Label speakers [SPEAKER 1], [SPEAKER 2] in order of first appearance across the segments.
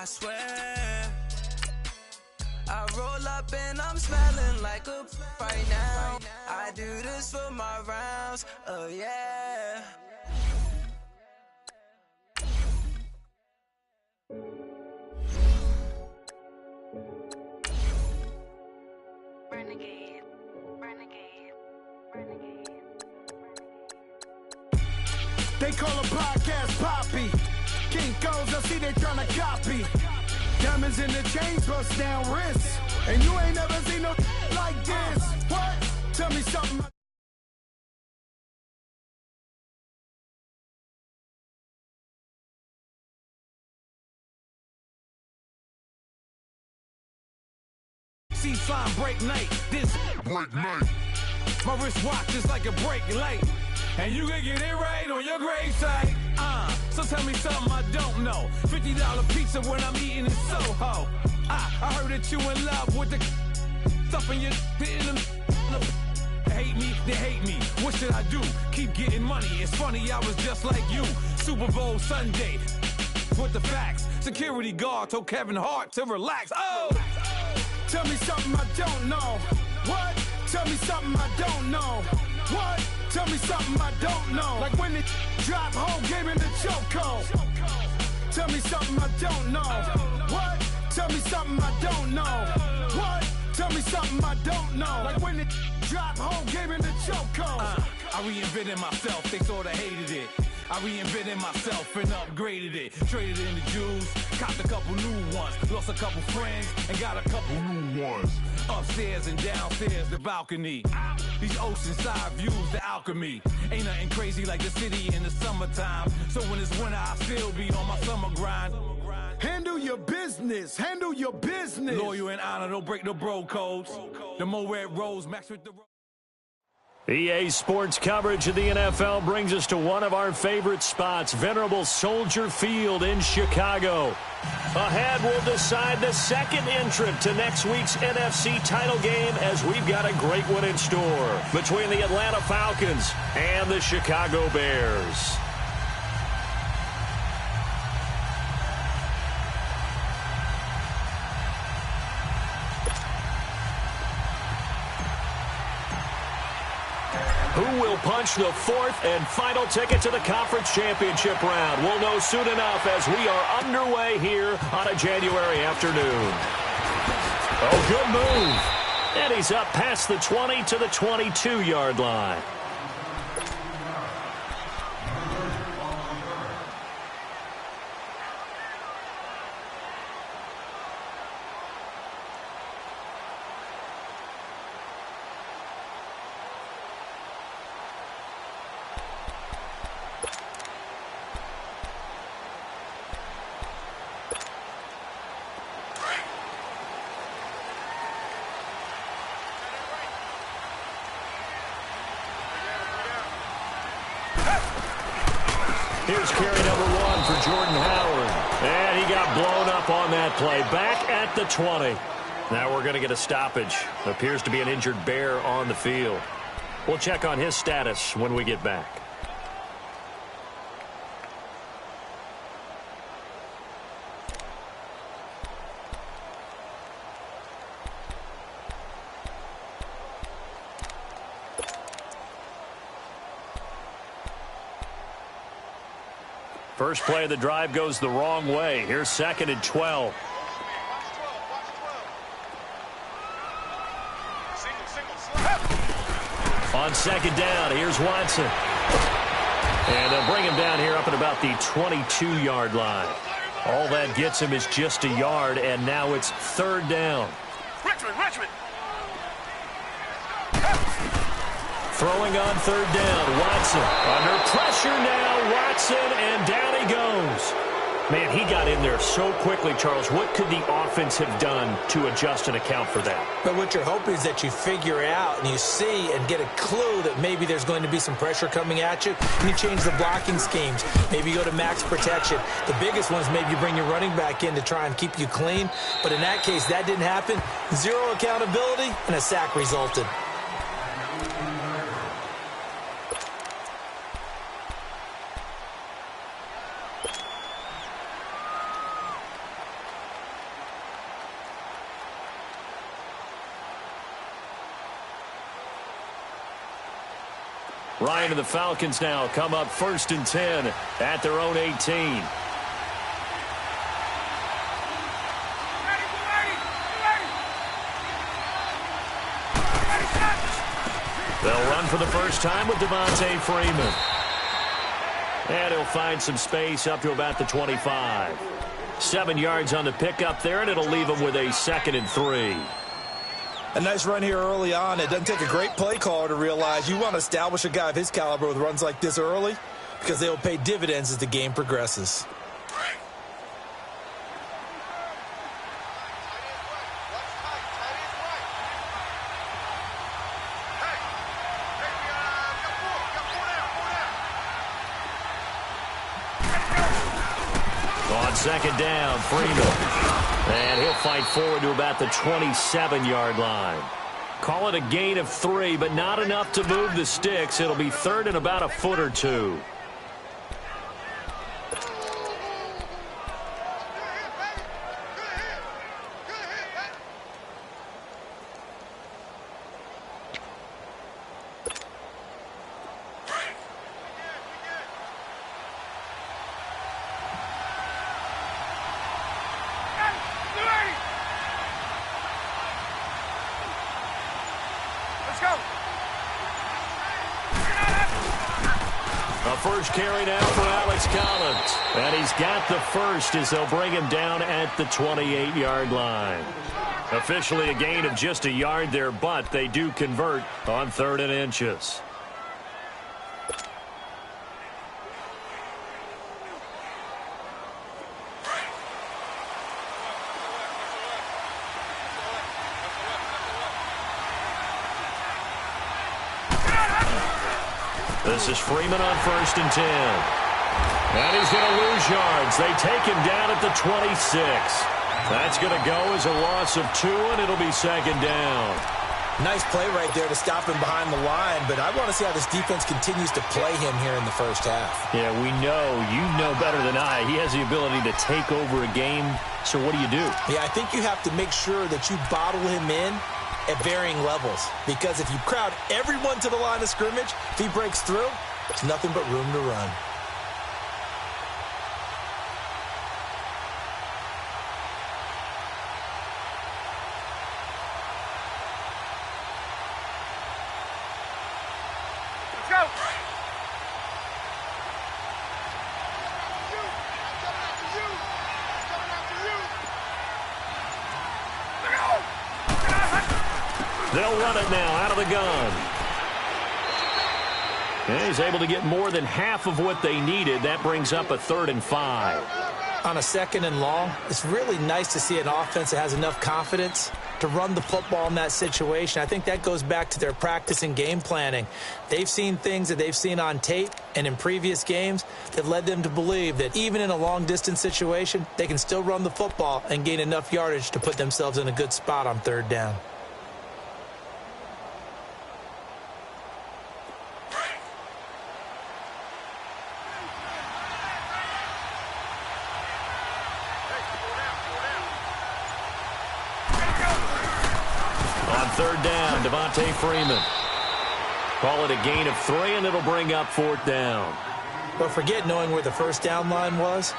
[SPEAKER 1] I swear. I roll up and I'm smelling like a right now. I do this for my rounds, oh yeah.
[SPEAKER 2] Renegade, renegade, renegade.
[SPEAKER 3] They call a podcast Poppy. Kinkos, I see they tryna copy. Diamonds in the chains, bust down wrists. And you ain't never seen no like this. What? Tell me something. See sign break night. This break night. My wristwatch is like a break light. And you can get it right on your gravesite. So tell me something I don't know. $50 pizza when I'm eating in Soho. I heard that you in love with the stuff in your in the hate me, they hate me. What should I do? Keep getting money. It's funny, I was just like you. Super Bowl Sunday with the facts. Security guard told Kevin Hart to relax. Oh! Tell me something I don't know. What? Tell me something I don't know. What? Tell me something I don't know. Like when it drop home, game in the chokehold. Tell me something I don't know. What? Tell me something I don't know. What? Tell me something I don't know. Like when it drop home, game in the chokehold. I reinvented myself, they sorta hated it. I reinvented myself and upgraded it. Traded in the Jews, copped a couple new ones. Lost a couple friends and got a couple new ones. Upstairs and downstairs, the balcony. These oceanside views, the alchemy. Ain't nothing crazy like the city in the summertime. So when it's winter, I still be on my summer grind. Handle your business, handle your business. Loyal and honor, don't break the bro codes. The more red rose, match with the...
[SPEAKER 4] EA Sports coverage of the NFL brings us to one of our favorite spots, venerable Soldier Field in Chicago. Ahead, we'll decide the second entrant to next week's NFC title game as we've got a great one in store between the Atlanta Falcons and the Chicago Bears. Who will punch the fourth and final ticket to the conference championship round? We'll know soon enough as we are underway here on a January afternoon. Oh, good move. And he's up past the 20 to the 22-yard line. Here's carry number 1 for Jordan Howard. And he got blown up on that play. Back at the 20. Now we're going to get a stoppage. Appears to be an injured Bear on the field. We'll check on his status when we get back. First play of the drive goes the wrong way. Here's 2nd and 12. On 2nd down, here's Watson. And they'll bring him down here up at about the 22-yard line. All that gets him is just a yard, and now it's 3rd down. Richmond. Throwing on 3rd down, Watson. Under pressure now, Watson, and down he goes. Man, he got in there so quickly, Charles. What could the offense have done to adjust and account for that?
[SPEAKER 5] But what you're hoping is that you figure out and you see and get a clue that maybe there's going to be some pressure coming at you, and you change the blocking schemes. Maybe you go to max protection. The biggest one is maybe you bring your running back in to try and keep you clean. But in that case, that didn't happen. Zero accountability, and a sack resulted.
[SPEAKER 4] Ryan and the Falcons now come up 1st and 10 at their own 18. They'll run for the first time with Devontae Freeman. And he'll find some space up to about the 25. 7 yards on the pickup there, and it'll leave him with a 2nd and 3.
[SPEAKER 5] A nice run here early on. It doesn't take a great play caller to realize you want to establish a guy of his caliber with runs like this early because they will pay dividends as the game progresses.
[SPEAKER 4] On 2nd down, Freeman. And he'll fight forward to about the 27-yard line. Call it a gain of 3, but not enough to move the sticks. It'll be 3rd and about a foot or 2. First carry now for Alex Collins. And he's got the first as they'll bring him down at the 28-yard line. Officially a gain of just a yard there, but they do convert on 3rd and inches. This is Freeman on 1st and 10. And he's going to lose yards. They take him down at the 26. That's going to go as a loss of 2, and it'll be 2nd down.
[SPEAKER 5] Nice play right there to stop him behind the line, but I want to see how this defense continues to play him here in the first half.
[SPEAKER 4] Yeah, we know. You know better than I. He has the ability to take over a game. So what do you do?
[SPEAKER 5] Yeah, I think you have to make sure that you bottle him in at varying levels, because if you crowd everyone to the line of scrimmage, if he breaks through, there's nothing but room to run.
[SPEAKER 6] Let's go.
[SPEAKER 4] They'll run it now out of the gun. And he's able to get more than half of what they needed. That brings up a 3rd and 5.
[SPEAKER 5] On a 2nd and long, it's really nice to see an offense that has enough confidence to run the football in that situation. I think that goes back to their practice and game planning. They've seen things that they've seen on tape and in previous games that led them to believe that even in a long-distance situation, they can still run the football and gain enough yardage to put themselves in a good spot on 3rd down.
[SPEAKER 4] On 3rd down, Devontae Freeman. Call it a gain of 3, and it'll bring up 4th down.
[SPEAKER 5] But forget knowing where the first down line was.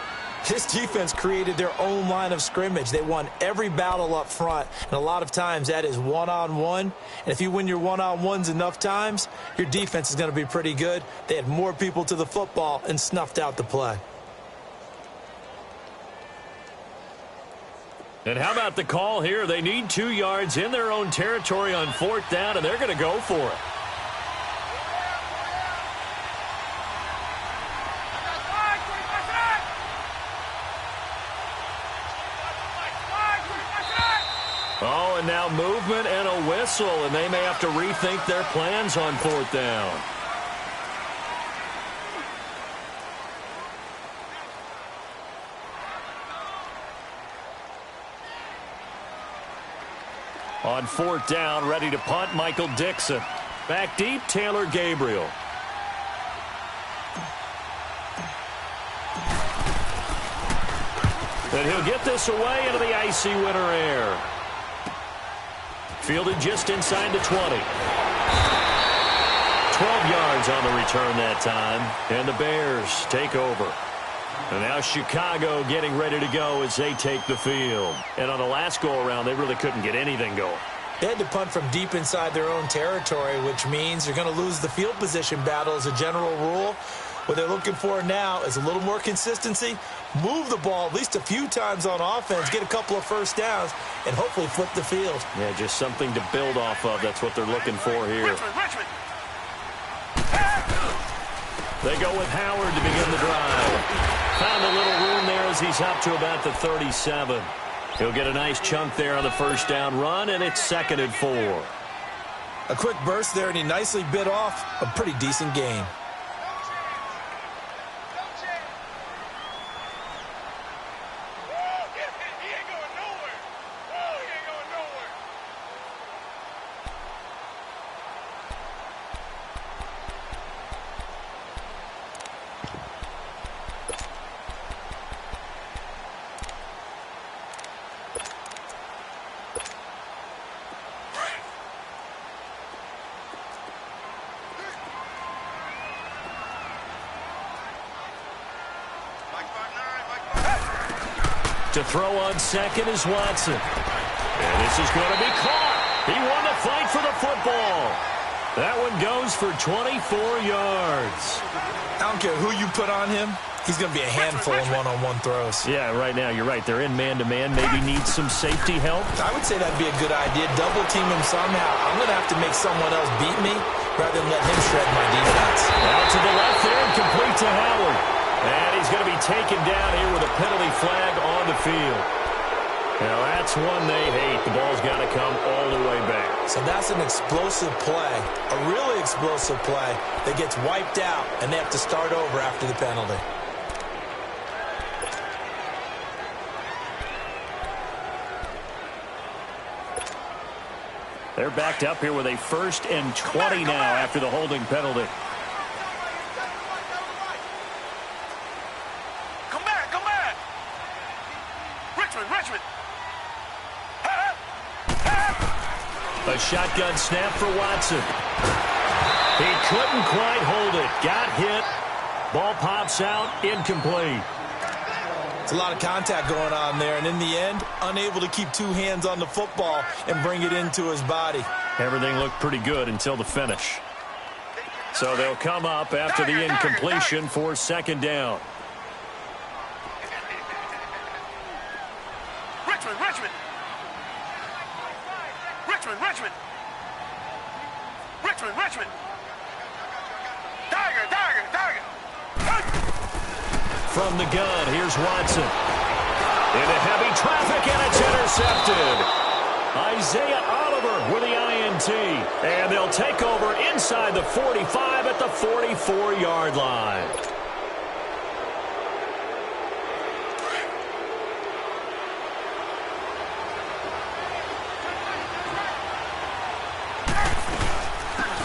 [SPEAKER 5] This defense created their own line of scrimmage. They won every battle up front, and a lot of times that is one-on-one. And if you win your one-on-ones enough times, your defense is going to be pretty good. They had more people to the football and snuffed out the play.
[SPEAKER 4] And how about the call here? They need 2 yards in their own territory on 4th down, and they're going to go for it. Oh, and now movement and a whistle, and they may have to rethink their plans on 4th down. On 4th down, ready to punt, Michael Dixon. Back deep, Taylor Gabriel. And he'll get this away into the icy winter air. Fielded just inside the 20. 12 yards on the return that time, and the Bears take over. And now Chicago getting ready to go as they take the field. And on the last go-around, they really couldn't get anything going.
[SPEAKER 5] They had to punt from deep inside their own territory, which means you're going to lose the field position battle as a general rule. What they're looking for now is a little more consistency, move the ball at least a few times on offense, get a couple of first downs, and hopefully flip the field.
[SPEAKER 4] Yeah, just something to build off of. That's what they're looking for here.
[SPEAKER 3] Richmond.
[SPEAKER 4] They go with Howard to begin the drive. Found a little room there as he's up to about the 37. He'll get a nice chunk there on the first down run, and it's 2nd and 4.
[SPEAKER 5] A quick burst there, and he nicely bit off a pretty decent gain.
[SPEAKER 4] To throw on second is Watson. And this is going to be caught. He won the fight for the football. That one goes for 24 yards.
[SPEAKER 5] I don't care who you put on him. He's going to be a handful in one-on-one throws.
[SPEAKER 4] Yeah, right now, you're right. They're in man-to-man. Maybe needs some safety help.
[SPEAKER 5] I would say that'd be a good idea. Double team him somehow. I'm going to have to make someone else beat me rather than let him shred my defense.
[SPEAKER 4] Out to the left there and complete to Howard. And he's going to be taken down here with a penalty flag on the field. Now, that's one they hate. The ball's got to come all the way back.
[SPEAKER 5] So that's an explosive play, a really explosive play that gets wiped out, and they have to start over after the penalty.
[SPEAKER 4] They're backed up here with a 1st and 20 now after the holding penalty.
[SPEAKER 3] Richmond.
[SPEAKER 4] A shotgun snap for Watson. He couldn't quite hold it. Got hit. Ball pops out. Incomplete.
[SPEAKER 5] It's a lot of contact going on there, and in the end, unable to keep two hands on the football and bring it into his body.
[SPEAKER 4] Everything looked pretty good until the finish. So they'll come up after the incompletion for 2nd down.
[SPEAKER 3] Richmond. Tiger.
[SPEAKER 4] From the gun, here's Watson. Into heavy traffic, and it's intercepted. Isaiah Oliver with the INT. And they'll take over inside the 45 at the 44-yard line.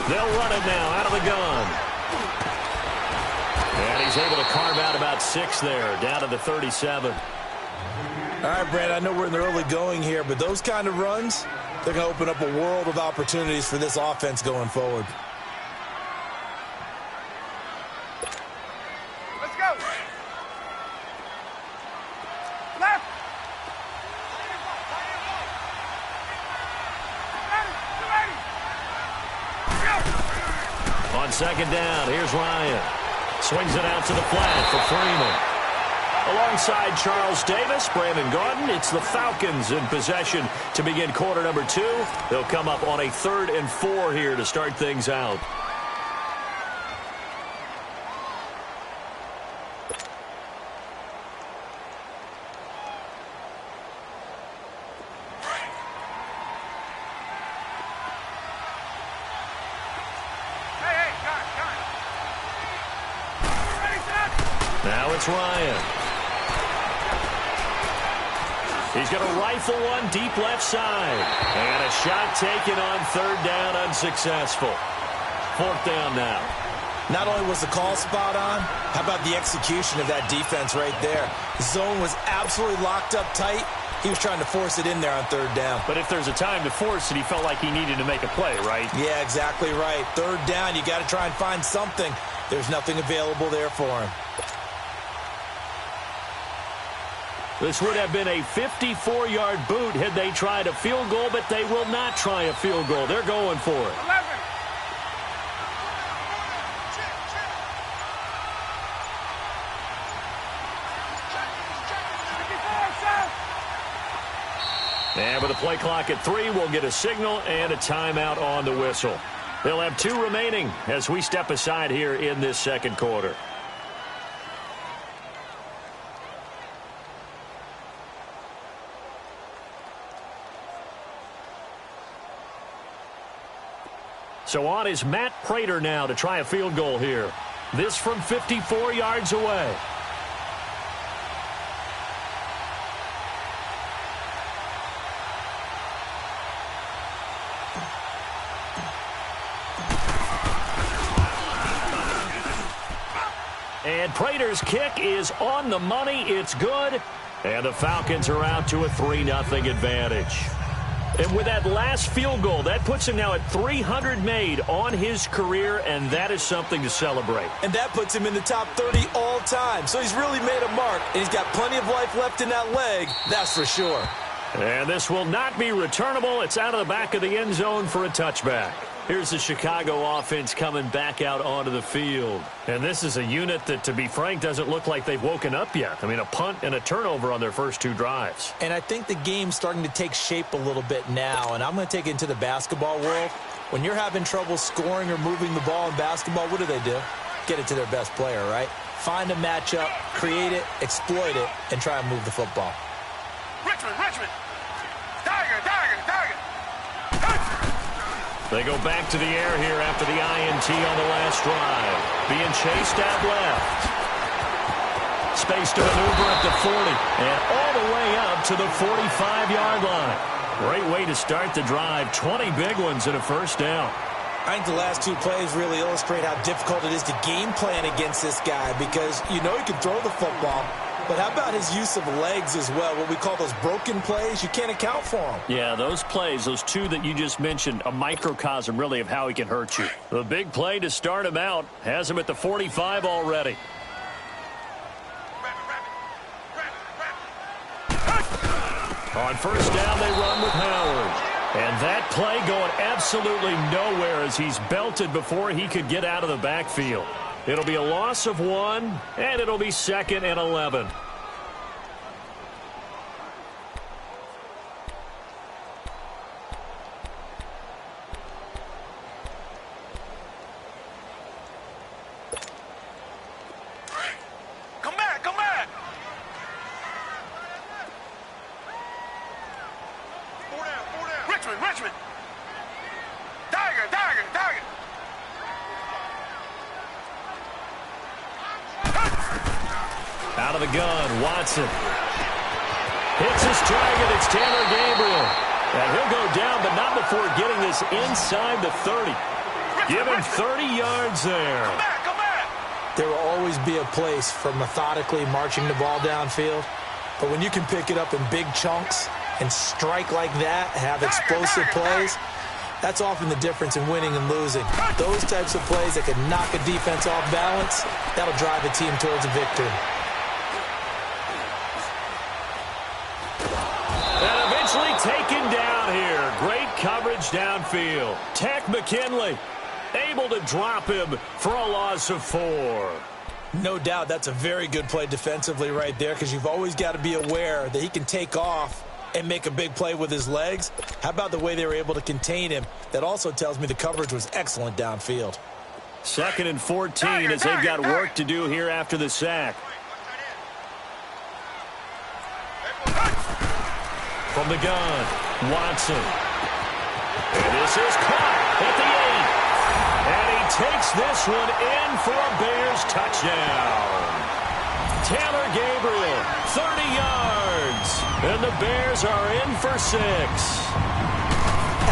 [SPEAKER 4] They'll run it now out of the gun. And he's able to carve out about 6 there, down to the 37.
[SPEAKER 5] All right, Brad, I know we're in the early going here, but those kind of runs, they're going to open up a world of opportunities for this offense going forward.
[SPEAKER 3] Let's go. Left.
[SPEAKER 4] On 2nd down, here's Ryan. Swings it out to the flat for Freeman. Alongside Charles Davis, Brandon Gaudin, it's the Falcons in possession to begin quarter number 2. They'll come up on a 3rd and 4 here to start things out. Now it's Ryan. He's going to rifle one deep left side. And a shot taken on 3rd down, unsuccessful. 4th down now.
[SPEAKER 5] Not only was the call spot on, how about the execution of that defense right there? The zone was absolutely locked up tight, He was trying to force it in there on third down.
[SPEAKER 4] But if there's a time to force it, he felt like he needed to make a play, right?
[SPEAKER 5] Yeah, exactly right. Third down, you got to try and find something. There's nothing available there for him.
[SPEAKER 4] This would have been a 54-yard boot had they tried a field goal, but they will not try a field goal. They're going for it.
[SPEAKER 3] 11.
[SPEAKER 4] And with a play clock at 3, we'll get a signal and a timeout on the whistle. They'll have 2 remaining as we step aside here in this second quarter. So on is Matt Prater now to try a field goal here. This from 54 yards away. And Prater's kick is on the money. It's good. And the Falcons are out to a 3-0 advantage. And with that last field goal, that puts him now at 300 made on his career, and that is something to celebrate.
[SPEAKER 5] And that puts him in the top 30 all time. So he's really made a mark, and he's got plenty of life left in that leg, that's for sure.
[SPEAKER 4] And this will not be returnable. It's out of the back of the end zone for a touchback. Here's the Chicago offense coming back out onto the field. And this is a unit that, to be frank, doesn't look like they've woken up yet. I mean, a punt and a turnover on their first 2 drives.
[SPEAKER 5] And I think the game's starting to take shape a little bit now, and I'm going to take it into the basketball world. When you're having trouble scoring or moving the ball in basketball, what do? Get it to their best player, right? Find a matchup, create it, exploit it, and try and move the football.
[SPEAKER 3] Richmond. Tiger.
[SPEAKER 4] They go back to the air here after the INT on the last drive. Being chased out left. Space to maneuver at the 40. And all the way up to the 45-yard line. Great way to start the drive. 20 big ones and a first down.
[SPEAKER 5] I think the last 2 plays really illustrate how difficult it is to game plan against this guy, because you know he can throw the football, but how about his use of legs as well? What we call those broken plays, you can't account for them.
[SPEAKER 4] Yeah, those plays, those 2 that you just mentioned, a microcosm really of how he can hurt you. The big play to start him out has him at the 45 already. On first down, they run with Howard. And that play going absolutely nowhere as he's belted before he could get out of the backfield. It'll be a loss of 1, and it'll be 2nd and 11.
[SPEAKER 3] Come back. 4 down. Richmond. Tiger.
[SPEAKER 4] Out of the gun, Watson. Hits his target, it's Taylor Gabriel. And he'll go down, but not before getting this inside the 30. Give him 30 yards there.
[SPEAKER 3] Come back.
[SPEAKER 5] There will always be a place for methodically marching the ball downfield, but when you can pick it up in big chunks and strike like that, have explosive plays, that's often the difference in winning and losing. Those types of plays that can knock a defense off balance, that'll drive a team towards a victory.
[SPEAKER 4] And eventually taken down here. Great coverage downfield. Tech McKinley able to drop him for a loss of 4.
[SPEAKER 5] No doubt that's a very good play defensively right there, because you've always got to be aware that he can take off and make a big play with his legs. How about the way they were able to contain him? That also tells me the coverage was excellent downfield.
[SPEAKER 4] 2nd and 14 as they've got work to do here after the sack. From the gun, Watson. And this is caught at the 8. And he takes this one in for a Bears touchdown. Taylor Gabriel, 30 yards. And the Bears are in for 6.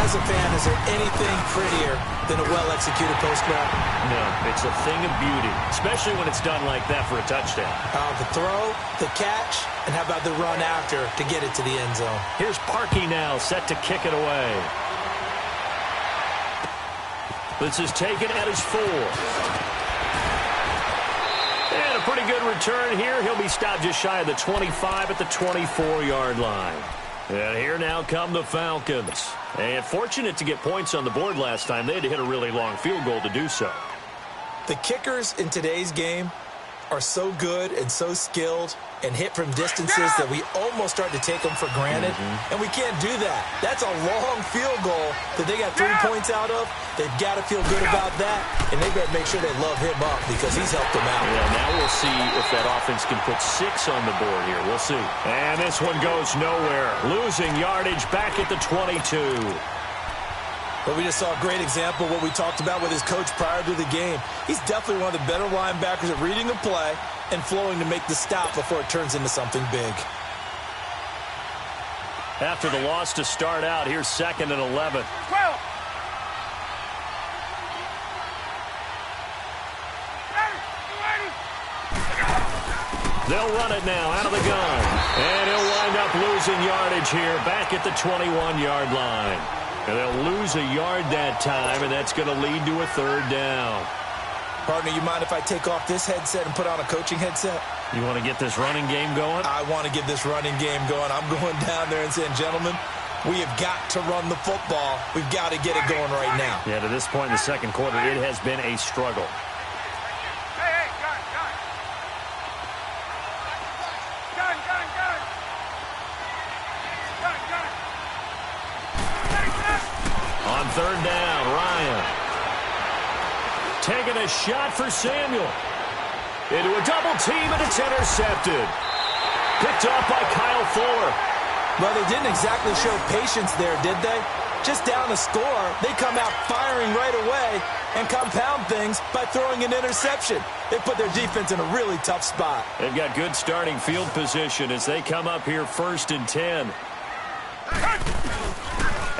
[SPEAKER 5] As a fan, is there anything prettier than a well-executed post grab?
[SPEAKER 4] No, it's a thing of beauty, especially when it's done like that for a touchdown.
[SPEAKER 5] The throw, the catch, and how about the run after to get it to the end zone?
[SPEAKER 4] Here's Parkey now, set to kick it away. This is taken at his 4. And a pretty good return here. He'll be stopped just shy of the 25 at the 24-yard line. And here now come the Falcons. And fortunate to get points on the board last time. They had to hit a really long field goal to do so.
[SPEAKER 5] The kickers in today's game are so good and so skilled and hit from distances that we almost start to take them for granted. And we can't do that. That's a long field goal that they got 3 points out of. They've got to feel good about that, and they better make sure they love him up because he's helped them out.
[SPEAKER 4] Yeah, now we'll see if that offense can put 6 on the board here. We'll see. And this one goes nowhere. Losing yardage back at the 22.
[SPEAKER 5] But we just saw a great example of what we talked about with his coach prior to the game. He's definitely one of the better linebackers at reading the play and flowing to make the stop before it turns into something big.
[SPEAKER 4] After the loss to start out, here's 2nd and 11. They'll run it now out of the gun. And he'll wind up losing yardage here back at the 21-yard line. And they'll lose a yard that time, and that's going to lead to a 3rd down.
[SPEAKER 5] Partner, you mind if I take off this headset and put on a coaching headset?
[SPEAKER 4] You want to get this running game going?
[SPEAKER 5] I want to get this running game going. I'm going down there and saying, gentlemen, we have got to run the football. We've got to get it going right now.
[SPEAKER 4] Yeah, to this point in the second quarter, it has been a struggle. On 3rd down, Ryan. Taking a shot for Samuel. Into a double team, and it's intercepted. Picked off by Kyle Fuller.
[SPEAKER 5] Well, they didn't exactly show patience there, did they? Just down a score, they come out firing right away and compound things by throwing an interception. They put their defense in a really tough spot.
[SPEAKER 4] They've got good starting field position as they come up here 1st and 10.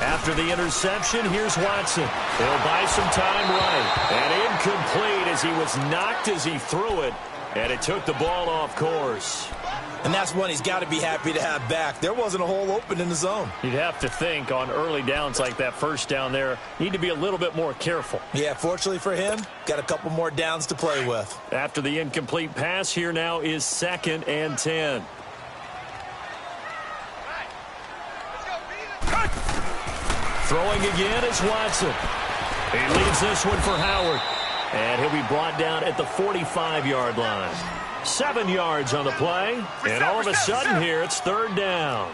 [SPEAKER 4] After the interception, here's Watson. He'll buy some time right. And incomplete as he was knocked as he threw it. And it took the ball off course.
[SPEAKER 5] And that's one he's got to be happy to have back. There wasn't a hole open in the zone.
[SPEAKER 4] You'd have to think on early downs like that 1st down there, need to be a little bit more careful.
[SPEAKER 5] Yeah, fortunately for him, got a couple more downs to play with.
[SPEAKER 4] After the incomplete pass, here now is 2nd and 10. Throwing again is Watson. He leads this one for Howard. And he'll be brought down at the 45-yard line. 7 yards on the play. And all of a sudden here, it's 3rd down.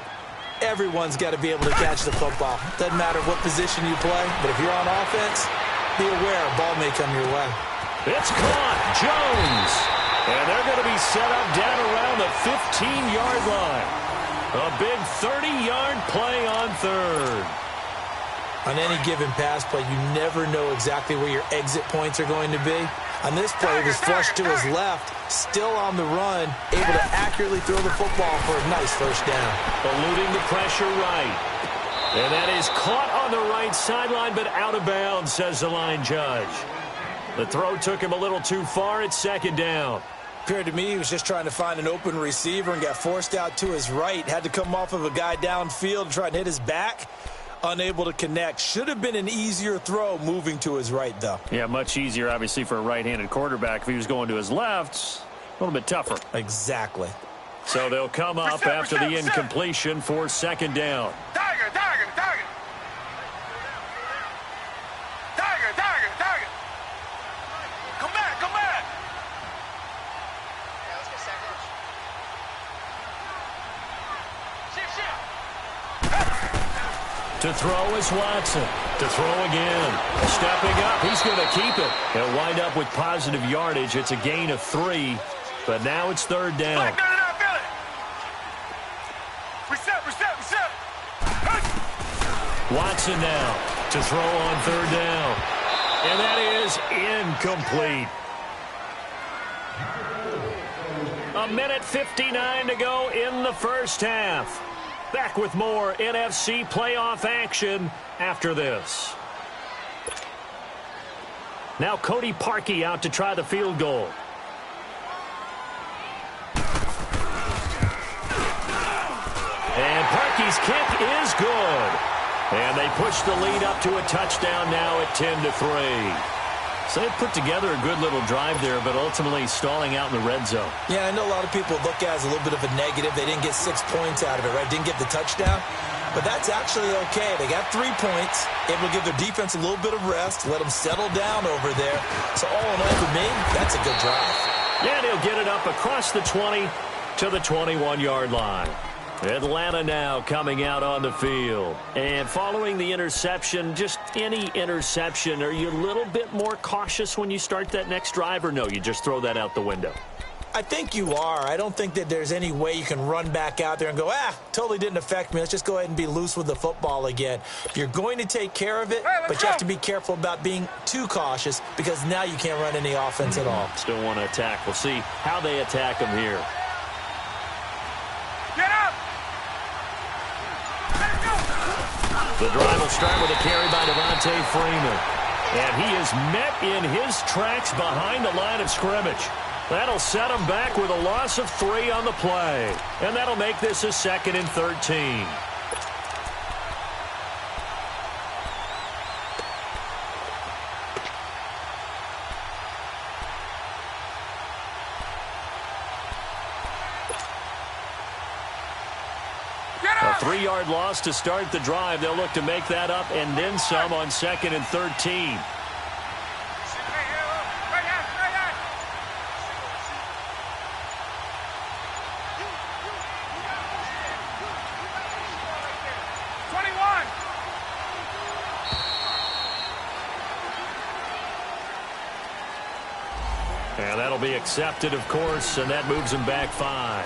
[SPEAKER 5] Everyone's got to be able to catch the football. Doesn't matter what position you play, but if you're on offense, be aware a ball may come your way.
[SPEAKER 4] It's caught. Jones. And they're going to be set up down around the 15-yard line. A big 30-yard play on 3rd.
[SPEAKER 5] On any given pass play, you never know exactly where your exit points are going to be. On this play, he was flushed to his left, still on the run, able to accurately throw the football for a nice 1st down.
[SPEAKER 4] Eluding the pressure right. And that is caught on the right sideline, but out of bounds, says the line judge. The throw took him a little too far. It's 2nd down.
[SPEAKER 5] Appeared to me he was just trying to find an open receiver and got forced out to his right. Had to come off of a guy downfield and try and hit his back. Unable to connect. Should have been an easier throw moving to his right, though.
[SPEAKER 4] Yeah, much easier, obviously, for a right-handed quarterback. If he was going to his left, a little bit tougher.
[SPEAKER 5] Exactly.
[SPEAKER 4] So they'll come up after the incompletion for 2nd down.
[SPEAKER 6] Tiger. Come back. Yeah, let's get sandwich.
[SPEAKER 4] To throw is Watson. To throw again. Stepping up. He's going to keep it. He'll wind up with positive yardage. It's a gain of 3. But now it's 3rd down.
[SPEAKER 6] No, feel it. Reset.
[SPEAKER 4] Watson now to throw on 3rd down. And that is incomplete. 1:59 to go in the 1st half. Back with more NFC playoff action after this. Now Cody Parkey out to try the field goal. And Parkey's kick is good. And they push the lead up to a touchdown now at 10-3. So they put together a good little drive there, but ultimately stalling out in the red zone.
[SPEAKER 5] Yeah, I know a lot of people look at it as a little bit of a negative. They didn't get 6 points out of it, right? Didn't get the touchdown. But that's actually okay. They got 3 points, able to give their defense a little bit of rest, let them settle down over there. So all in all, for me, that's a good drive.
[SPEAKER 4] And he'll get it up across the 20 to the 21-yard line. Atlanta now coming out on the field. And following the interception, just any interception, are you a little bit more cautious when you start that next drive, or no, you just throw that out the window?
[SPEAKER 5] I think you are. I don't think that there's any way you can run back out there and go, totally didn't affect me. Let's just go ahead and be loose with the football again. You're going to take care of it, but you have to be careful about being too cautious because now you can't run any offense at all.
[SPEAKER 4] Still want to attack. We'll see how they attack them here.
[SPEAKER 6] Get up!
[SPEAKER 4] The drive will start with a carry by Devontae Freeman. And he is met in his tracks behind the line of scrimmage. That'll set him back with a loss of 3 on the play. And that'll make this a 2nd and 13. A 3-yard loss to start the drive. They'll look to make that up and then some on 2nd and 13. And that'll be accepted, of course, and that moves him back 5.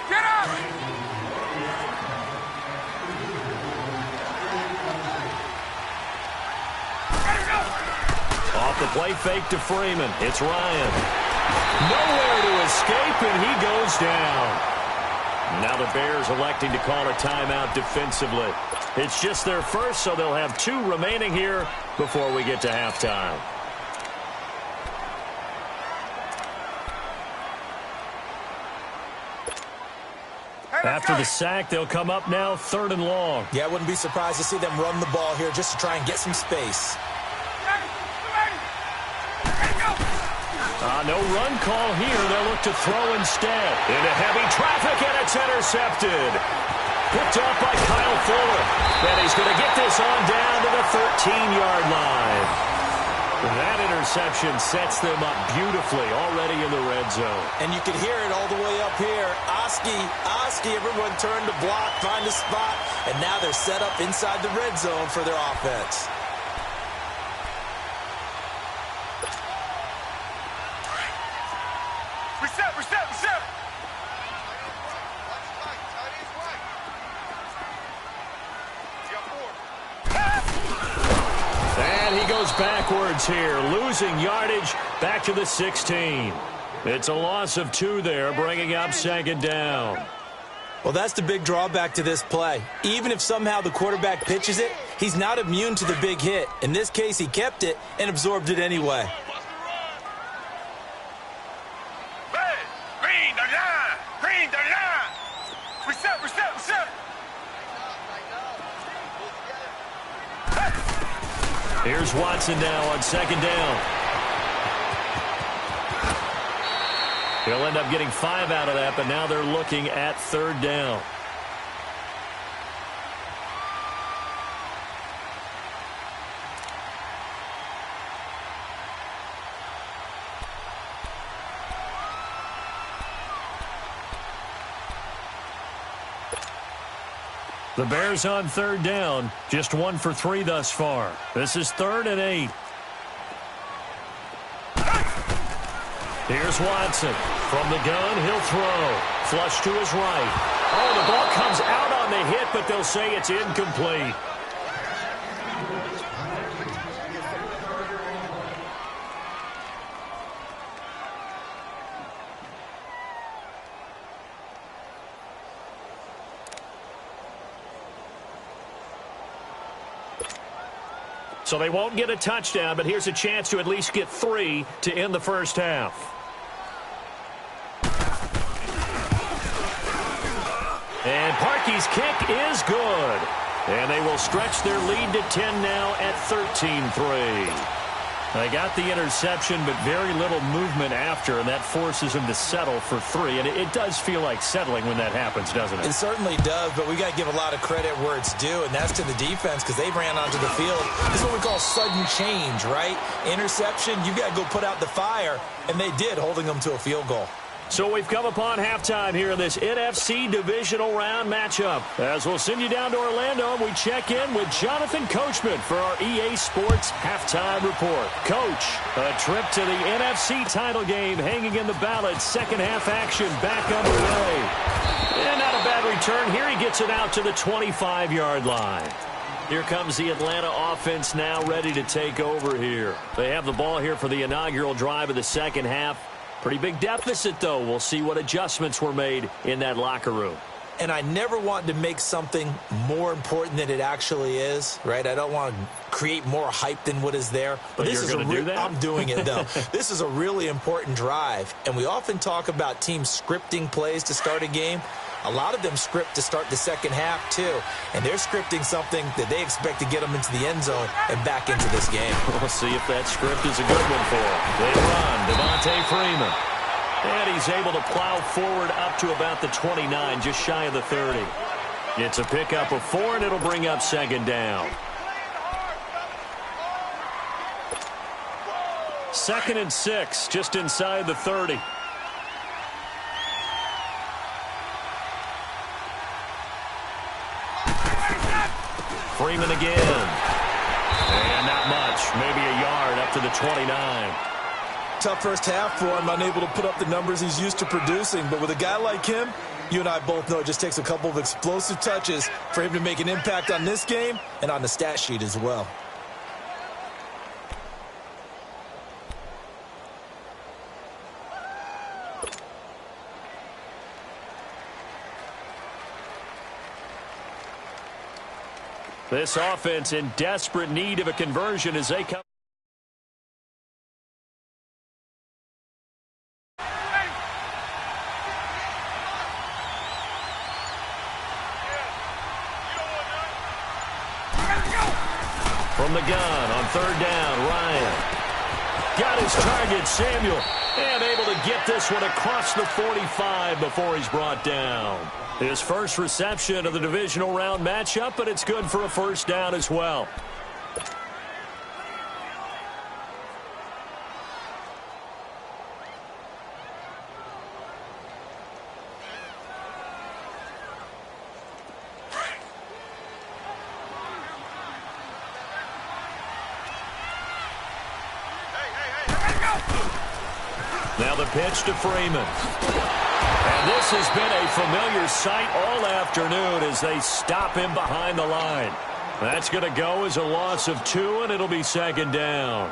[SPEAKER 6] Get up!
[SPEAKER 4] Off the play fake to Freeman. It's Ryan. Nowhere to escape, and he goes down. Now the Bears electing to call a timeout defensively. It's just their first, so they'll have 2 remaining here before we get to halftime. After the sack, they'll come up now 3rd and long.
[SPEAKER 5] Yeah, I wouldn't be surprised to see them run the ball here just to try and get some space.
[SPEAKER 4] No run call here. They'll look to throw instead. Into heavy traffic, and it's intercepted. Picked off by Kyle Fuller. And he's going to get this on down to the 13-yard line. That interception sets them up beautifully already in the red zone.
[SPEAKER 5] And you can hear it all the way up here. Oski, everyone turned to block, find a spot, and now they're set up inside the red zone for their offense.
[SPEAKER 6] Reset!
[SPEAKER 4] And he goes backwards here, losing yardage back to the 16. It's a loss of 2 there, bringing up 2nd down.
[SPEAKER 5] Well, that's the big drawback to this play. Even if somehow the quarterback pitches it, he's not immune to the big hit. In this case, he kept it and absorbed it anyway.
[SPEAKER 6] Green the line! Reset!
[SPEAKER 4] Here's Watson now on 2nd down. He'll end up getting 5 out of that, but now they're looking at 3rd down. The Bears on 3rd down, just 1 for 3 thus far. This is 3rd and 8. Here's Watson. From the gun, he'll throw. Flush to his right. Oh, the ball comes out on the hit, but they'll say it's incomplete. So they won't get a touchdown, but here's a chance to at least get 3 to end the first half. And Parkey's kick is good. And they will stretch their lead to 10 now at 13-3. They got the interception, but very little movement after, and that forces them to settle for 3. And it does feel like settling when that happens, doesn't it?
[SPEAKER 5] It certainly does, but we got to give a lot of credit where it's due, and that's to the defense because they ran onto the field. This is what we call sudden change, right? Interception, you got to go put out the fire, and they did, holding them to a field goal.
[SPEAKER 4] So we've come upon halftime here in this NFC divisional round matchup. As we'll send you down to Orlando, and we check in with Jonathan Coachman for our EA Sports Halftime Report. Coach, a trip to the NFC title game hanging in the balance. Second half action back underway. And not a bad return here. He gets it out to the 25-yard line. Here comes the Atlanta offense now ready to take over here. They have the ball here for the inaugural drive of the second half. Pretty big deficit, though. We'll see what adjustments were made in that locker room.
[SPEAKER 5] And I never want to make something more important than it actually is, right? I don't want to create more hype than what is there.
[SPEAKER 4] But this is do that?
[SPEAKER 5] I'm doing it, though. This is a really important drive. And we often talk about teams scripting plays to start a game. A lot of them script to start the second half, too. And they're scripting something that they expect to get them into the end zone and back into this game.
[SPEAKER 4] We'll see if that script is a good one for them. They run, Devontae Freeman. And he's able to plow forward up to about the 29, just shy of the 30. It's a pickup of 4, and it'll bring up second down. 2nd and 6, just inside the 30. Freeman again. And not much. Maybe a yard up to the 29.
[SPEAKER 5] Tough first half for him, unable to put up the numbers he's used to producing. But with a guy like him, you and I both know it just takes a couple of explosive touches for him to make an impact on this game and on the stat sheet as well.
[SPEAKER 4] This offense in desperate need of a conversion as they come. From the gun on 3rd down, Ryan. Got his target, Samuel. And able to get this one across the 45 before he's brought down. His first reception of the divisional round matchup, but it's good for a first down as well. Now the pitch to Freeman. And this has been a familiar sight all afternoon as they stop him behind the line. That's going to go as a loss of 2, and it'll be second down.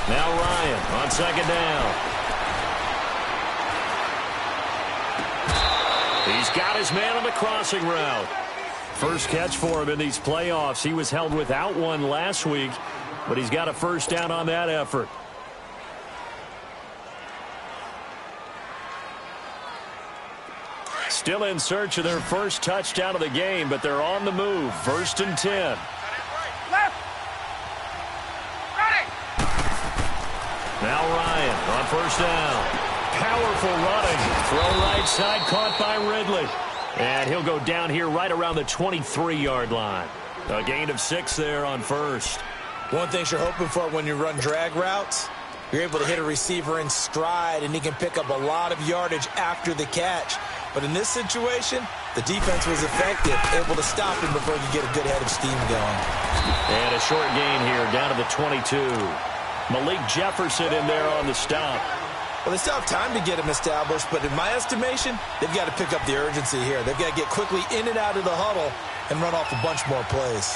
[SPEAKER 4] Now Ryan on second down. He's got his man on the crossing route. First catch for him in these playoffs. He was held without one last week, but he's got a first down on that effort. Still in search of their first touchdown of the game, but they're on the move. 1st and 10. Now Ryan on first down. Powerful running. Throw right side, caught by Ridley. And he'll go down here right around the 23-yard line. A gain of 6 there on first.
[SPEAKER 5] One thing you're hoping for when you run drag routes, you're able to hit a receiver in stride, and he can pick up a lot of yardage after the catch. But in this situation, the defense was effective, able to stop him before he could get a good head of steam going.
[SPEAKER 4] And a short gain here, down to the 22. Malik Jefferson in there on the stop.
[SPEAKER 5] Well, they still have time to get him established, but in my estimation, they've got to pick up the urgency here. They've got to get quickly in and out of the huddle and run off a bunch more plays.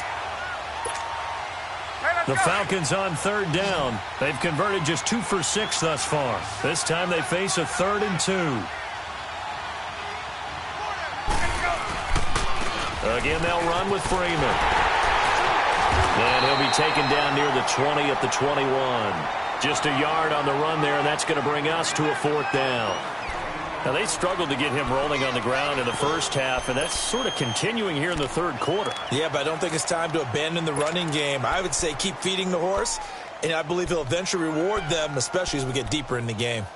[SPEAKER 4] The Falcons on third down. They've converted just 2 for 6 thus far. This time they face a 3rd and 2. Again, they'll run with Freeman. And he'll be taken down near the 20 at the 21. Just a yard on the run there, and that's going to bring us to a 4th down. Now, they struggled to get him rolling on the ground in the first half, and that's sort of continuing here in the third quarter.
[SPEAKER 5] Yeah, but I don't think it's time to abandon the running game. I would say keep feeding the horse, and I believe he'll eventually reward them, especially as we get deeper in the game.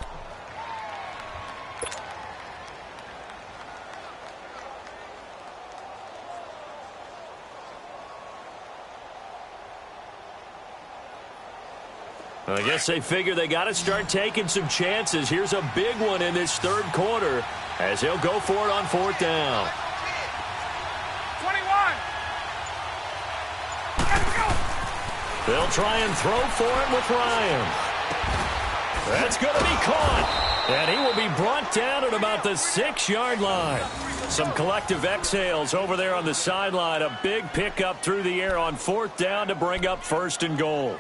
[SPEAKER 4] I guess they figure they got to start taking some chances. Here's a big one in this third quarter as he'll go for it on 4th down.
[SPEAKER 6] 21. Let's go.
[SPEAKER 4] They'll try and throw for it with Ryan. That's going to be caught. And he will be brought down at about the 6-yard line. Some collective exhales over there on the sideline. A big pickup through the air on 4th down to bring up 1st and goal.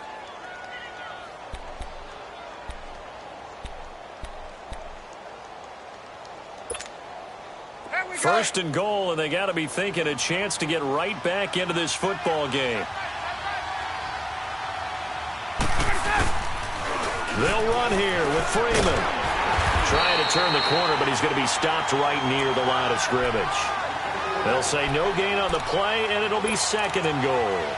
[SPEAKER 4] First and goal, and they got to be thinking a chance to get right back into this football game. They'll run here with Freeman. Trying to turn the corner, but he's going to be stopped right near the line of scrimmage. They'll say no gain on the play, and it'll be 2nd and goal.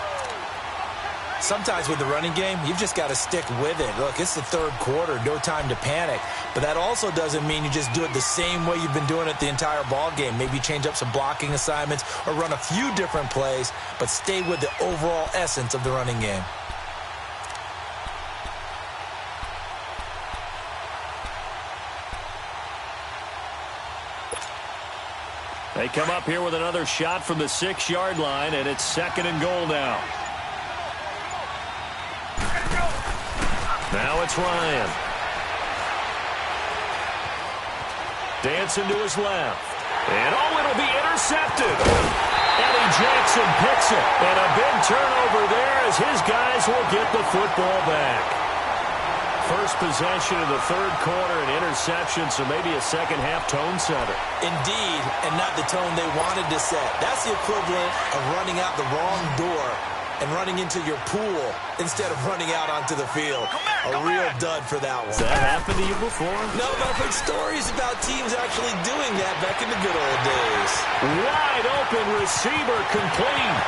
[SPEAKER 5] Sometimes with the running game, you've just got to stick with it. Look, it's the third quarter, no time to panic. But that also doesn't mean you just do it the same way you've been doing it the entire ball game. Maybe change up some blocking assignments or run a few different plays, but stay with the overall essence of the running game.
[SPEAKER 4] They come up here with another shot from the 6-yard line, and it's 2nd and goal now. Now it's Ryan. Dancing to his left. And it'll be intercepted. Eddie Jackson picks it. And a big turnover there as his guys will get the football back. First possession of the third quarter, an interception, so maybe a second-half tone setter.
[SPEAKER 5] Indeed, and not the tone they wanted to set. That's the equivalent of running out the wrong door and running into your pool instead of running out onto the field. A real dud for that one.
[SPEAKER 4] Has that happened to you before?
[SPEAKER 5] No, but I've heard stories about teams actually doing that back in the good old days.
[SPEAKER 4] Wide open receiver complete.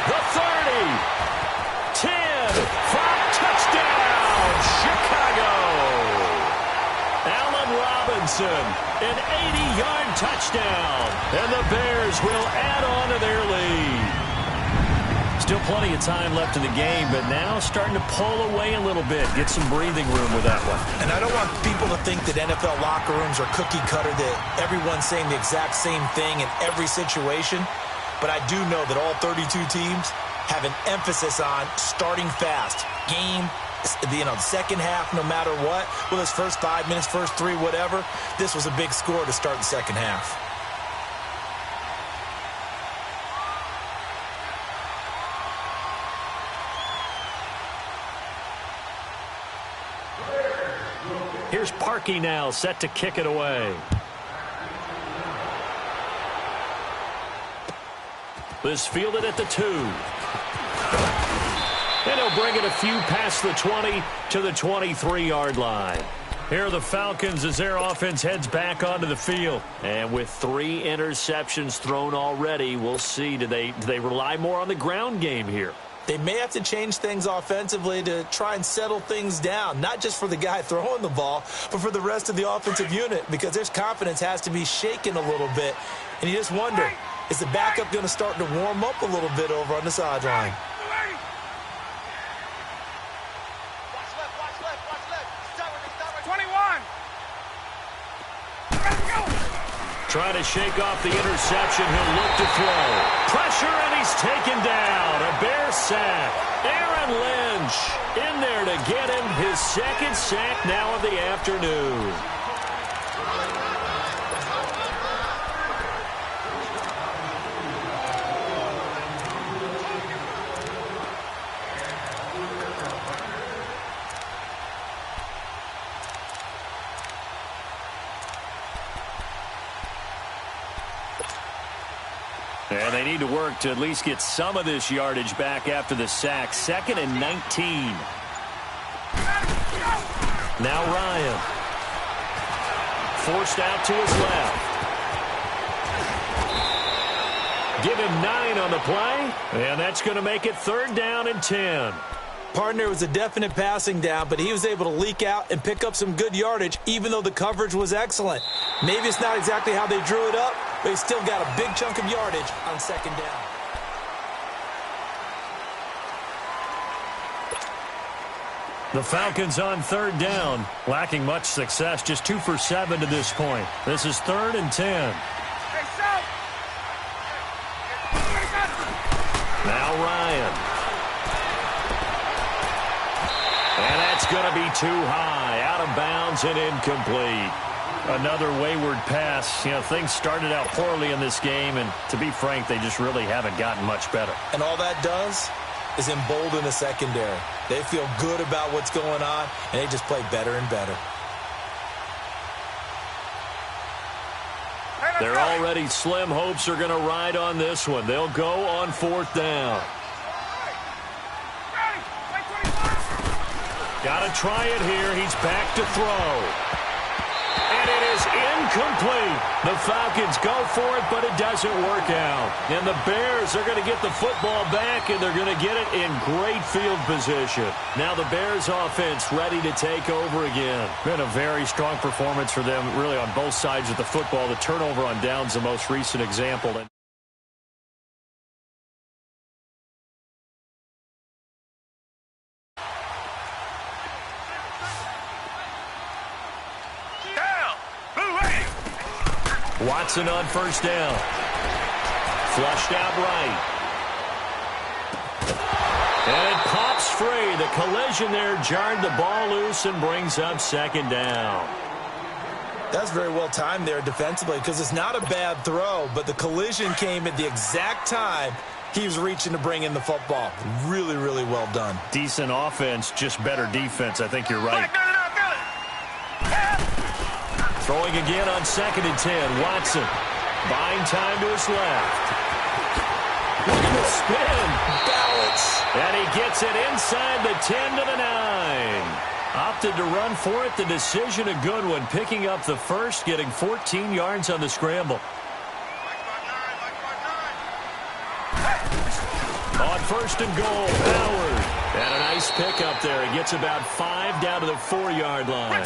[SPEAKER 4] The 30. 10. 5 touchdown. Chicago. Allen Robinson. An 80-yard touchdown. And the Bears will add on to their lead. Still plenty of time left in the game, but now starting to pull away a little bit. Get some breathing room with that one.
[SPEAKER 5] And I don't want people to think that NFL locker rooms are cookie cutter, that everyone's saying the exact same thing in every situation. But I do know that all 32 teams have an emphasis on starting fast. Game, the second half, no matter what. Well, it's first 5 minutes, first 3, whatever. This was a big score to start the second half.
[SPEAKER 4] Here's Parkey now, set to kick it away. This fielded at the 2. And he'll bring it a few past the 20 to the 23-yard line. Here are the Falcons as their offense heads back onto the field. And with 3 interceptions thrown already, we'll see. Do they rely more on the ground game here?
[SPEAKER 5] They may have to change things offensively to try and settle things down, not just for the guy throwing the ball, but for the rest of the offensive unit, because their confidence has to be shaken a little bit. And you just wonder, is the backup going to start to warm up a little bit over on the sideline?
[SPEAKER 6] Watch left. Start with me. 21. Let's go.
[SPEAKER 4] trying to shake off the interception. He'll look to throw. Pressure, and he's taken down. A Bear sack. Aaron Lynch in there to get him his second sack now of the afternoon. And they need to work to at least get some of this yardage back after the sack. 2nd and 19. Now Ryan. Forced out to his left. Give him 9 on the play. And that's going to make it 3rd down and 10.
[SPEAKER 5] Partner was a definite passing down, but he was able to leak out and pick up some good yardage, even though the coverage was excellent. Maybe it's not exactly how they drew it up, but he still got a big chunk of yardage on 2nd down.
[SPEAKER 4] The Falcons on 3rd down, lacking much success, just 2 for 7 to this point. This is 3rd and 10. Now Ryan. And that's going to be too high, out of bounds and incomplete. Another wayward pass. You know, things started out poorly in this game, and to be frank, they just really haven't gotten much better.
[SPEAKER 5] And all that does is embolden the secondary. They feel good about what's going on, and they just play better and better.
[SPEAKER 4] Their already slim hopes are going to ride on this one. They'll go on 4th down. Got to try it here. He's back to throw. And it is incomplete. The Falcons go for it, but it doesn't work out. And the Bears are going to get the football back, and they're going to get it in great field position. Now the Bears offense ready to take over again. Been a very strong performance for them, really, on both sides of the football. The turnover on downs, the most recent example. Watson on 1st down. Flushed out right. And it pops free. The collision there jarred the ball loose and brings up 2nd down.
[SPEAKER 5] That's very well timed there defensively, because it's not a bad throw, but the collision came at the exact time he was reaching to bring in the football. Really, really well done.
[SPEAKER 4] Decent offense, just better defense. I think you're right. Throwing again on 2nd and 10. Watson buying time to his left. Look at the spin. Balance. And he gets it inside the 10 to the 9. Opted to run for it. The decision a good one. Picking up the first, getting 14 yards on the scramble. On 1st and goal, Howard. And a nice pickup there. He gets about 5 down to the 4-yard line.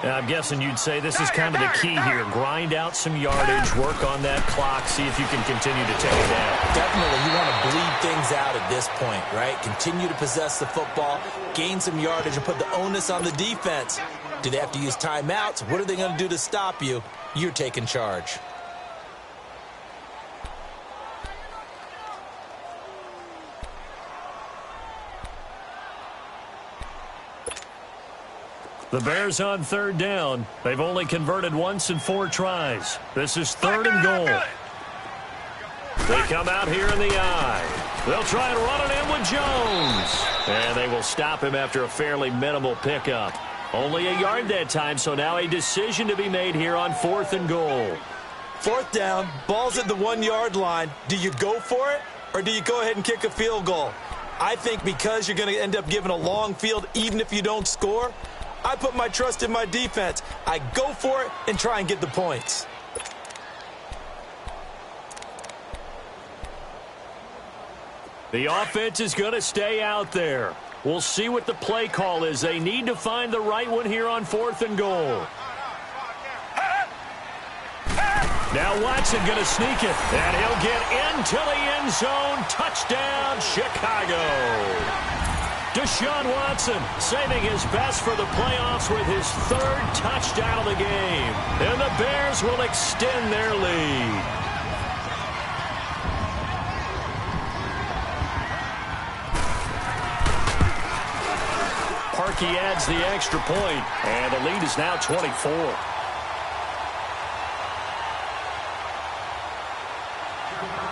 [SPEAKER 4] And I'm guessing you'd say this is kind of the key here. Grind out some yardage, work on that clock, see if you can continue to take it down.
[SPEAKER 5] Definitely, you want to bleed things out at this point, right? Continue to possess the football, gain some yardage, and put the onus on the defense. Do they have to use timeouts? What are they going to do to stop you? You're taking charge.
[SPEAKER 4] The Bears on 3rd down. They've only converted once in 4 tries. This is 3rd and goal. They come out here in the eye. They'll try and run it in with Jones. And they will stop him after a fairly minimal pickup. Only a yard that time, so now a decision to be made here on 4th and goal.
[SPEAKER 5] 4th down, ball's at the 1-yard line. Do you go for it, or do you go ahead and kick a field goal? I think because you're going to end up giving a long field even if you don't score, I put my trust in my defense. I go for it and try and get the points.
[SPEAKER 4] The offense is going to stay out there. We'll see what the play call is. They need to find the right one here on 4th and goal. Now Watson going to sneak it, and he'll get into the end zone. Touchdown, Chicago. Deshaun Watson saving his best for the playoffs with his 3rd touchdown of the game. And the Bears will extend their lead. Parkey adds the extra point, and the lead is now 24.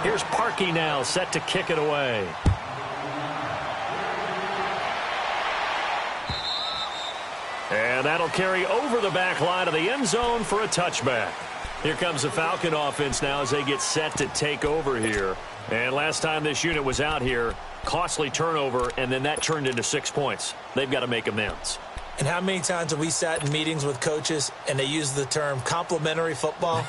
[SPEAKER 4] Here's Parkey now, set to kick it away. And that'll carry over the back line of the end zone for a touchback. Here comes the Falcon offense now as they get set to take over here. And last time this unit was out here, costly turnover, and then that turned into 6 points. They've got to make amends.
[SPEAKER 5] And how many times have we sat in meetings with coaches and they use the term complementary football?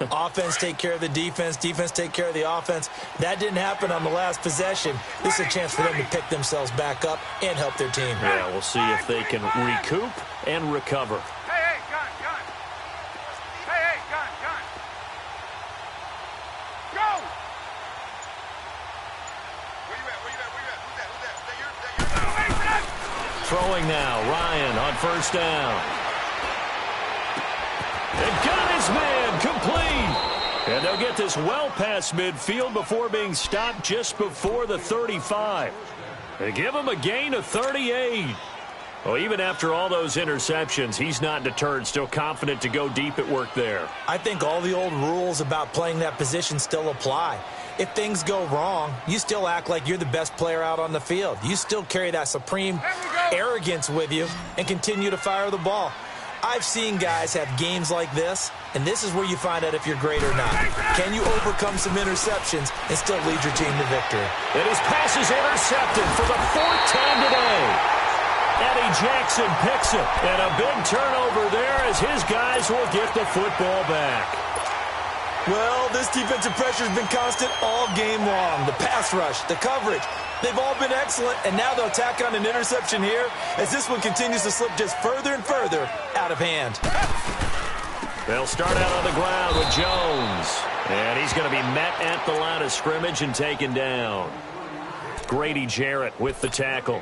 [SPEAKER 5] Offense take care of the defense, defense take care of the offense. That didn't happen on the last possession. This is a chance for them to pick themselves back up and help their team.
[SPEAKER 4] Yeah, we'll see if they can recoup and recover.
[SPEAKER 6] Hey, gun. Hey, gun. Go! Where you at? Who's that?
[SPEAKER 4] Throwing now, Ryan on first down. And got his man complete. And they'll get this well past midfield before being stopped just before the 35. They give him a gain of 38. Well, even after all those interceptions, he's not deterred, still confident to go deep at work there.
[SPEAKER 5] I think all the old rules about playing that position still apply. If things go wrong, you still act like you're the best player out on the field. You still carry that supreme arrogance with you and continue to fire the ball. I've seen guys have games like this, and this is where you find out if you're great or not. Can you overcome some interceptions and still lead your team to victory?
[SPEAKER 4] And his pass is intercepted for the 4th time today. Eddie Jackson picks it, and a big turnover there as his guys will get the football back.
[SPEAKER 5] Well, this defensive pressure has been constant all game long. The pass rush, the coverage, they've all been excellent, and now they'll tack on an interception here as this one continues to slip just further and further out of hand.
[SPEAKER 4] They'll start out on the ground with Jones, and he's going to be met at the line of scrimmage and taken down. Grady Jarrett with the tackle.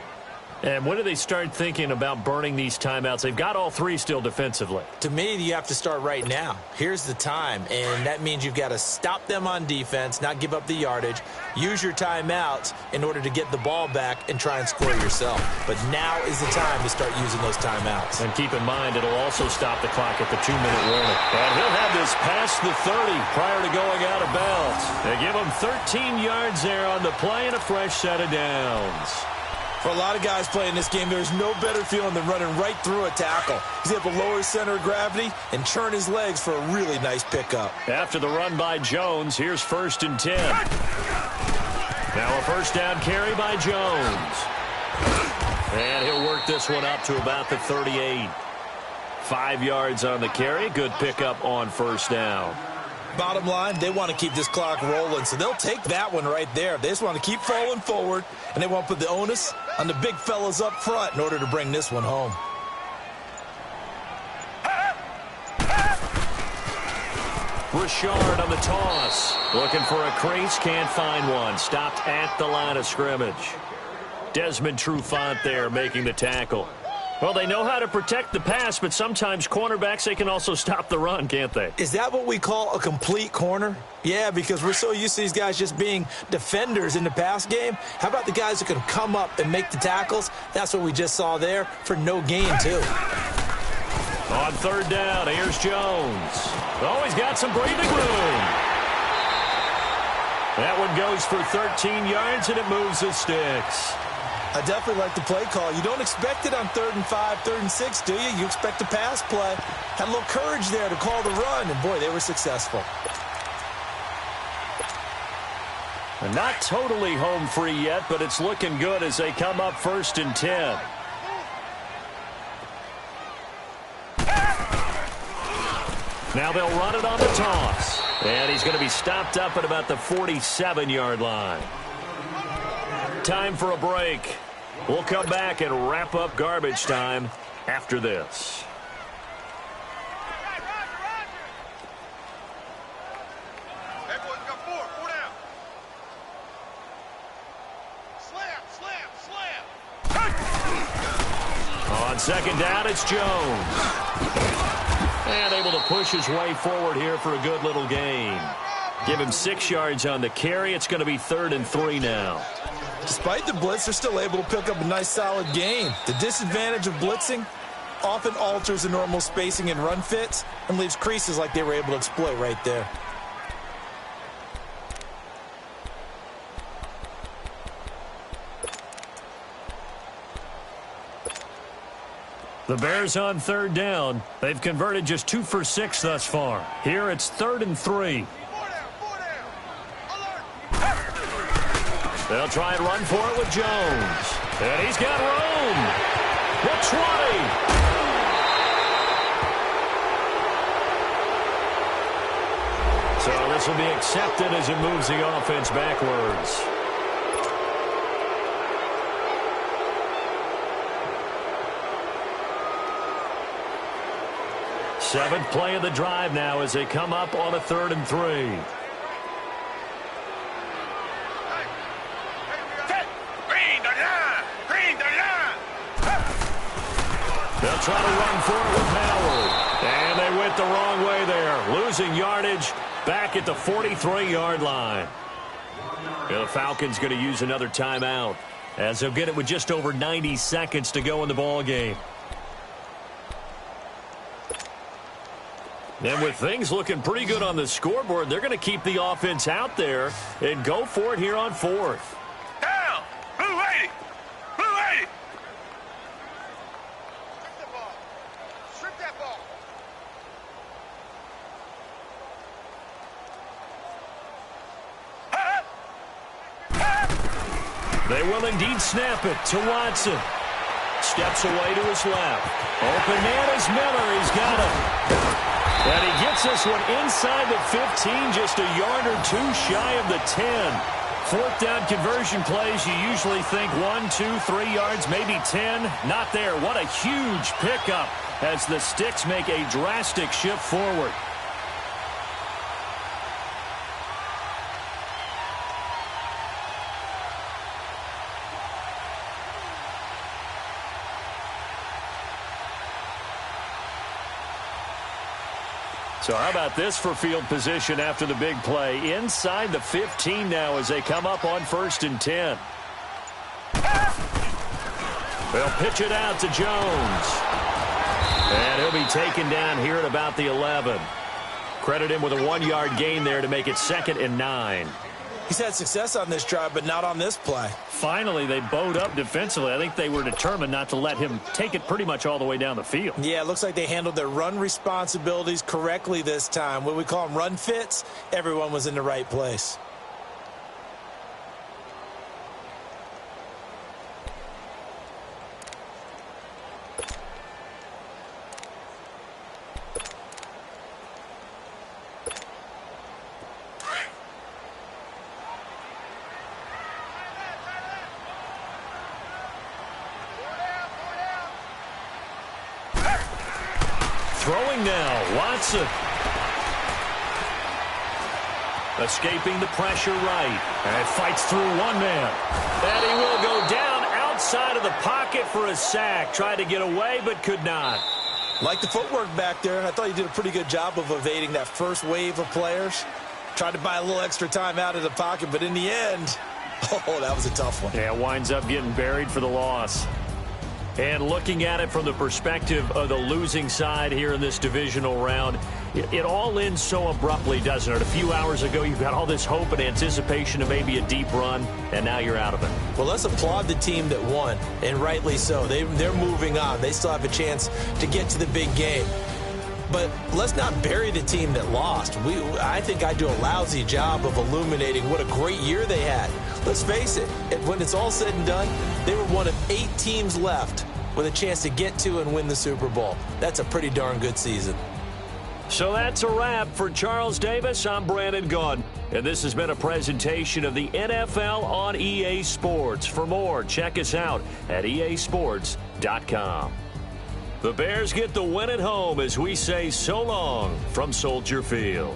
[SPEAKER 4] And when do they start thinking about burning these timeouts? They've got all 3 still defensively.
[SPEAKER 5] To me, you have to start right now. Here's the time, and that means you've got to stop them on defense, not give up the yardage, use your timeouts in order to get the ball back and try and score yourself. But now is the time to start using those timeouts.
[SPEAKER 4] And keep in mind, it'll also stop the clock at the 2-minute warning. And he'll have this past the 30 prior to going out of bounds. They give him 13 yards there on the play and a fresh set of downs.
[SPEAKER 5] For a lot of guys playing this game, there's no better feeling than running right through a tackle. He's able to lower his center of gravity and churn his legs for a really nice pickup.
[SPEAKER 4] After the run by Jones, here's 1st and 10. Now a first down carry by Jones. And he'll work this one up to about the 38. 5 yards on the carry. Good pickup on first down.
[SPEAKER 5] Bottom line, they want to keep this clock rolling, so they'll take that one right there. They just want to keep falling forward, and they want to put the onus on the big fellas up front in order to bring this one home.
[SPEAKER 4] Richard on the toss. Looking for a crease, can't find one. Stopped at the line of scrimmage. Desmond Trufant there making the tackle. Well, they know how to protect the pass, but sometimes cornerbacks, they can also stop the run, can't they?
[SPEAKER 5] Is that what we call a complete corner? Yeah, because we're so used to these guys just being defenders in the pass game. How about the guys who can come up and make the tackles? That's what we just saw there for no gain, too.
[SPEAKER 4] On 3rd down, here's Jones. Oh, he's got some breathing room. That one goes for 13 yards, and it moves the sticks.
[SPEAKER 5] I definitely like the play call. You don't expect it on 3rd and 5, 3rd and 6, do you? You expect a pass play. Had a little courage there to call the run, and boy, they were successful.
[SPEAKER 4] And not totally home free yet, but it's looking good as they come up 1st and 10. Now they'll run it on the toss. And he's going to be stopped up at about the 47-yard line. Time for a break. We'll come back and wrap up garbage time after this.
[SPEAKER 6] Hey, boys, we got 4 down. Slam.
[SPEAKER 4] Second down, it's Jones. And able to push his way forward here for a good little gain. Give him 6 yards on the carry. It's going to be 3rd and 3 now.
[SPEAKER 5] Despite the blitz, they're still able to pick up a nice, solid gain. The disadvantage of blitzing often alters the normal spacing and run fits and leaves creases like they were able to exploit right there.
[SPEAKER 4] The Bears on 3rd down. They've converted just 2 for 6 thus far. Here it's 3rd and 3. They'll try and run for it with Jones. And he's got room. The 20. So this will be accepted as it moves the offense backwards. Seventh play of the drive now as they come up on a 3rd and 3. They'll try to run for it with Howard. And they went the wrong way there. Losing yardage back at the 43-yard line. The Falcons going to use another timeout as they'll get it with just over 90 seconds to go in the ball game. And with things looking pretty good on the scoreboard, they're going to keep the offense out there and go for it here on 4th.
[SPEAKER 6] Down! Blue 80! Blue 80! Strip that ball.
[SPEAKER 4] They will indeed snap it to Watson. Steps away to his left. Open man is Miller. He's got it. And he gets this one inside the 15, just a yard or 2 shy of the 10. 4th down conversion plays, you usually think 1, 2, 3 yards, maybe 10. Not there. What a huge pickup as the Sticks make a drastic shift forward. So how about this for field position after the big play? Inside the 15 now as they come up on 1st and 10. They'll pitch it out to Jones. And he'll be taken down here at about the 11. Credit him with a 1-yard gain there to make it 2nd and 9.
[SPEAKER 5] He's had success on this drive, but not on this play.
[SPEAKER 4] Finally, they bowed up defensively. I think they were determined not to let him take it pretty much all the way down the field.
[SPEAKER 5] Yeah, it looks like they handled their run responsibilities correctly this time. What we call them run fits, everyone was in the right place.
[SPEAKER 4] Throwing now, Watson. Escaping the pressure right. And fights through one man. And he will go down outside of the pocket for a sack. Tried to get away, but could not.
[SPEAKER 5] Like the footwork back there, I thought he did a pretty good job of evading that first wave of players. Tried to buy a little extra time out of the pocket, but in the end, oh, that was a tough one.
[SPEAKER 4] Yeah, winds up getting buried for the loss. And looking at it from the perspective of the losing side here in this divisional round, it all ends so abruptly, doesn't it? A few hours ago, you've got all this hope and anticipation of maybe a deep run, and now you're out of it.
[SPEAKER 5] Well, let's applaud the team that won, and rightly so. They're moving on. They still have a chance to get to the big game. But let's not bury the team that lost. I think I do a lousy job of illuminating what a great year they had. Let's face it, when it's all said and done, they were one of 8 teams left with a chance to get to and win the Super Bowl. That's a pretty darn good season.
[SPEAKER 4] So that's a wrap for Charles Davis. I'm Brandon Gaudin, and this has been a presentation of the NFL on EA Sports. For more, check us out at easports.com. The Bears get the win at home as we say so long from Soldier Field.